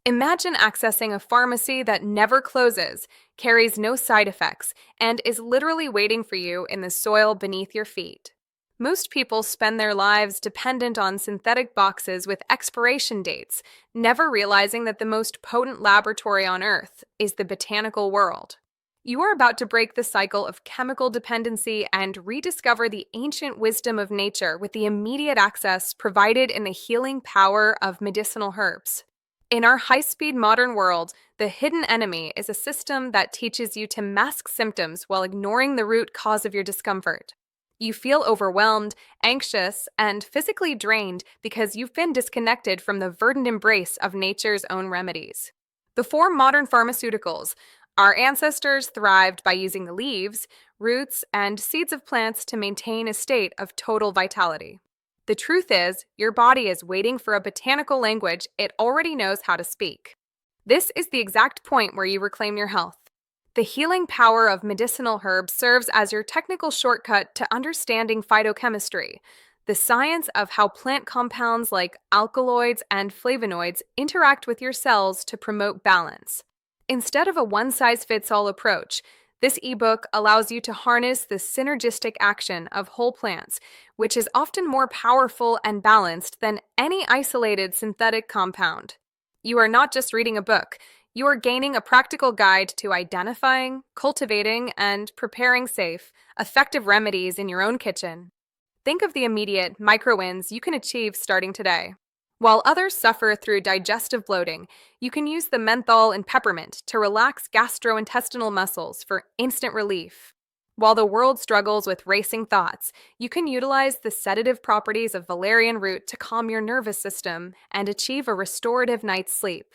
Imagine accessing a pharmacy that never closes, carries no side effects, and is literally waiting for you in the soil beneath your feet. Most people spend their lives dependent on synthetic boxes with expiration dates, never realizing that the most potent laboratory on Earth is the botanical world. You are about to break the cycle of chemical dependency and rediscover the ancient wisdom of nature with the immediate access provided in the healing power of medicinal herbs. In our high-speed modern world, the hidden enemy is a system that teaches you to mask symptoms while ignoring the root cause of your discomfort. You feel overwhelmed, anxious, and physically drained because you've been disconnected from the verdant embrace of nature's own remedies. Before modern pharmaceuticals, our ancestors thrived by using the leaves, roots, and seeds of plants to maintain a state of total vitality. The truth is, your body is waiting for a botanical language it already knows how to speak. This is the exact point where you reclaim your health. The healing power of medicinal herbs serves as your technical shortcut to understanding phytochemistry, the science of how plant compounds like alkaloids and flavonoids interact with your cells to promote balance. Instead of a one-size-fits-all approach, this ebook allows you to harness the synergistic action of whole plants, which is often more powerful and balanced than any isolated synthetic compound. You are not just reading a book, you are gaining a practical guide to identifying, cultivating, and preparing safe, effective remedies in your own kitchen. Think of the immediate micro-wins you can achieve starting today. While others suffer through digestive bloating, you can use the menthol and peppermint to relax gastrointestinal muscles for instant relief. While the world struggles with racing thoughts, you can utilize the sedative properties of valerian root to calm your nervous system and achieve a restorative night's sleep.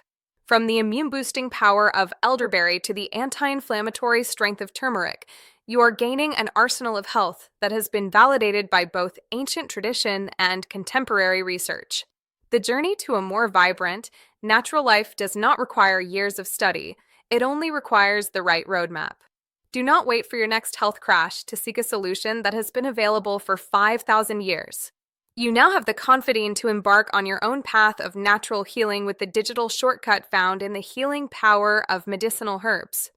From the immune-boosting power of elderberry to the anti-inflammatory strength of turmeric, you are gaining an arsenal of health that has been validated by both ancient tradition and contemporary research. The journey to a more vibrant, natural life does not require years of study. It only requires the right roadmap. Do not wait for your next health crash to seek a solution that has been available for 5,000 years. You now have the confidence to embark on your own path of natural healing with the digital shortcut found in the healing power of medicinal herbs.